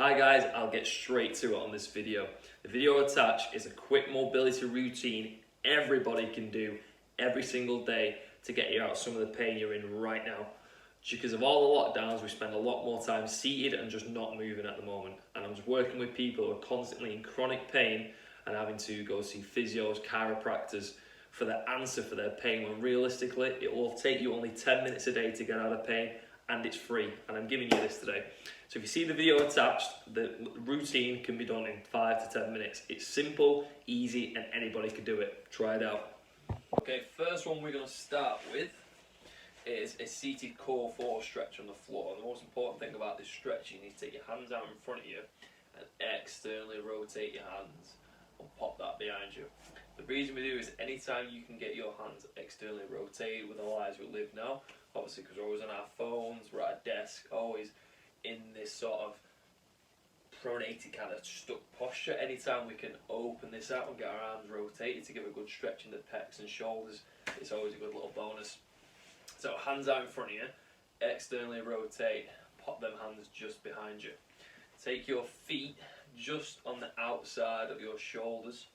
Hi guys, I'll get straight to it on this video. The video attached is a quick mobility routine everybody can do every single day to get you out of some of the pain you're in right now. Because of all the lockdowns, we spend a lot more time seated and just not moving at the moment. And I'm just working with people who are constantly in chronic pain and having to go see physios, chiropractors for the answer for their pain, when realistically it will take you only 10 minutes a day to get out of pain, and it's free, and I'm giving you this today. So if you see the video attached, the routine can be done in 5 to 10 minutes. It's simple, easy, and anybody can do it. Try it out. Okay, first one we're going to start with is a seated core 4 stretch on the floor. And the most important thing about this stretch, you need to take your hands out in front of you and externally rotate your hands and pop that behind you. The reason we do is anytime you can get your hands externally rotated with the lives we live now, obviously because we're always on our phones, we're at a desk, always in this sort of pronated kind of stuck posture. Anytime we can open this out and get our arms rotated to give a good stretch in the pecs and shoulders, it's always a good little bonus. So hands out in front of you, externally rotate, pop them hands just behind you. Take your feet just on the outside of your shoulders,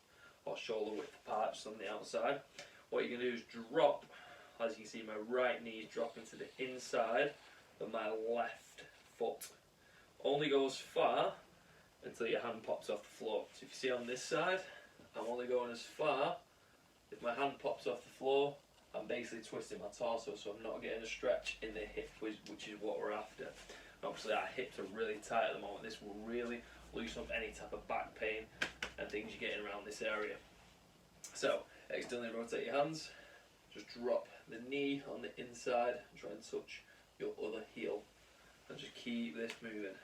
or shoulder width apart, just on the outside. What you're going to do is drop, as you can see, my right knee is dropping to the inside of my left foot. Only goes far until your hand pops off the floor. So if you see on this side, I'm only going as far. If my hand pops off the floor, I'm basically twisting my torso, so I'm not getting a stretch in the hip, which is what we're after. And obviously our hips are really tight at the moment. This will really loosen up any type of back pain and things you're getting around this area. So externally rotate your hands, just drop the knee on the inside, and try and touch your other heel, and just keep this moving.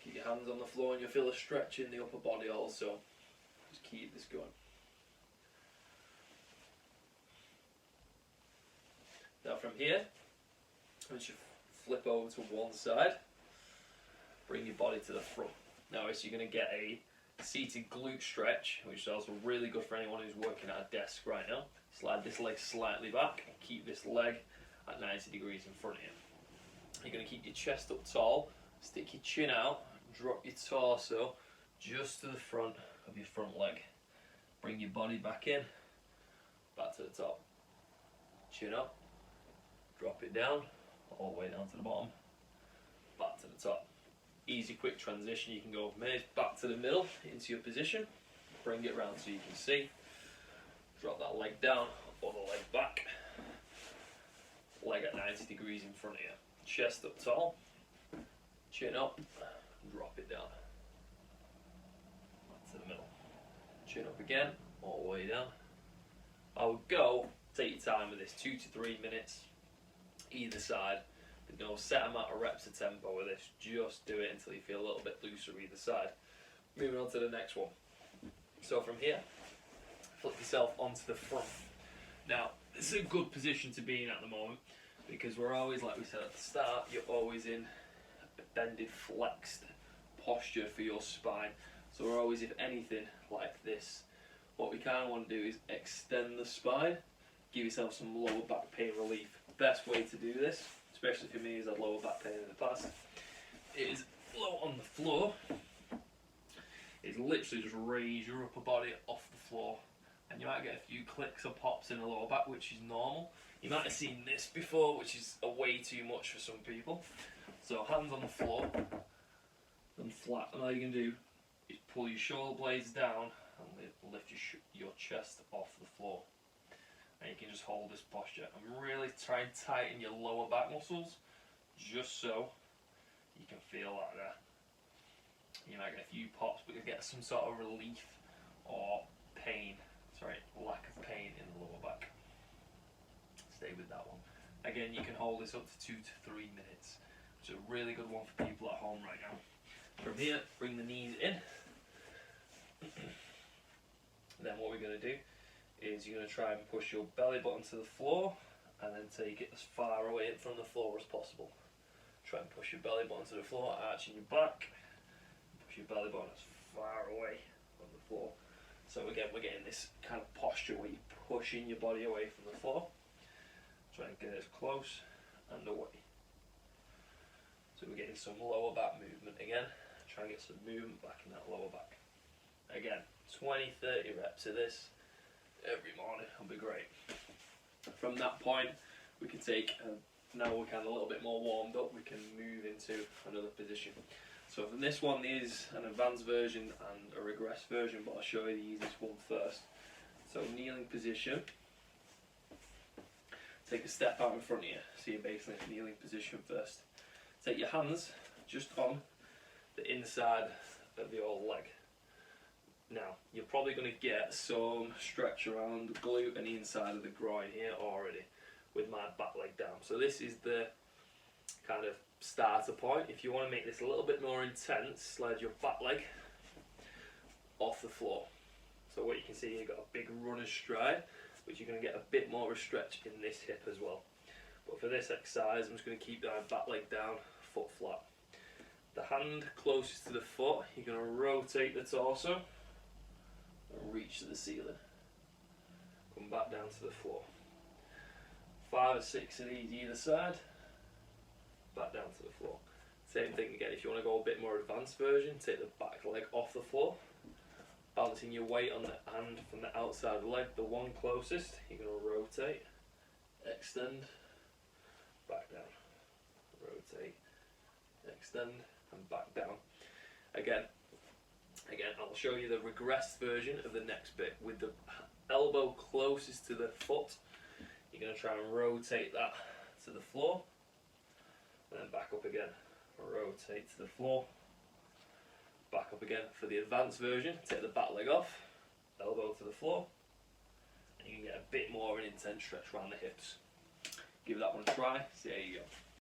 Keep your hands on the floor and you'll feel a stretch in the upper body also. Just keep this going. Now from here, once you flip over to one side, bring your body to the front. Now you're going to get a seated glute stretch, which is also really good for anyone who's working at a desk right now. Slide this leg slightly back and keep this leg at 90 degrees in front of you. You're going to keep your chest up tall, stick your chin out, drop your torso just to the front of your front leg. Bring your body back in, back to the top. Chin up, drop it down, all the way down to the bottom, back to the top. Easy, quick transition. You can go from here back to the middle into your position, bring it round so you can see. Drop that leg down, other leg back, leg at 90 degrees in front of you. Chest up tall, chin up, drop it down. Back to the middle. Chin up again, all the way down. I would go, take your time with this, 2 to 3 minutes either side. There's no set amount of reps or tempo with this, just do it until you feel a little bit looser either side. Moving on to the next one. So from here, flip yourself onto the front. Now, this is a good position to be in at the moment, because we're always, like we said at the start, you're always in a bended, flexed posture for your spine. So we're always, if anything, like this. What we kind of want to do is extend the spine, give yourself some lower back pain relief. Best way to do this, especially for me, as I've lower back pain in the past, is low on the floor. Is literally just raise your upper body off the floor, and you might get a few clicks or pops in the lower back, which is normal. You might have seen this before, which is a way too much for some people. So hands on the floor and flat, and all you can do is pull your shoulder blades down and lift your chest off the floor. And you can just hold this posture and really try and tighten your lower back muscles, just so you can feel like that. You might get a few pops, but you'll get some sort of relief or lack of pain in the lower back. Stay with that one. Again, you can hold this up to 2 to 3 minutes, which is a really good one for people at home right now. From here, bring the knees in. Then what we're going to do is you're going to try and push your belly button to the floor, and then take it as far away from the floor as possible. Try and push your belly button to the floor, arching your back. Push your belly button as far away from the floor. So again, we're getting this kind of posture where you're pushing your body away from the floor. Try and get as close and away. So we're getting some lower back movement again. Try and get some movement back in that lower back. Again, 20-30 reps of this every morning will be great. From that point, we can take, now we're kind of a little bit more warmed up, we can move into another position. So from this one is an advanced version and a regress version, but I'll show you the easiest one first. So kneeling position. Take a step out in front of you, so you're basically in a kneeling position first. Take your hands just on the inside of your leg. Now, you're probably going to get some stretch around the glute and the inside of the groin here already with my back leg down. So this is the kind of starter point. If you want to make this a little bit more intense, slide your back leg off the floor. So what you can see, you've got a big runner's stride, but you're going to get a bit more of a stretch in this hip as well. But for this exercise, I'm just going to keep that back leg down, foot flat. The hand closest to the foot, you're going to rotate the torso and reach to the ceiling. Come back down to the floor. 5 or 6 of these either side, back down to the floor. Same thing again, if you want to go a bit more advanced version, take the back leg off the floor, balancing your weight on the hand from the outside leg, the one closest, you're going to rotate, extend, back down, rotate, extend, and back down. Again, I'll show you the regressed version of the next bit. With the elbow closest to the foot, you're going to try and rotate that to the floor, and then back up again. Rotate to the floor, back up again. For the advanced version, take the back leg off, elbow to the floor, and you can get a bit more of an intense stretch around the hips. Give that one a try, see how you go.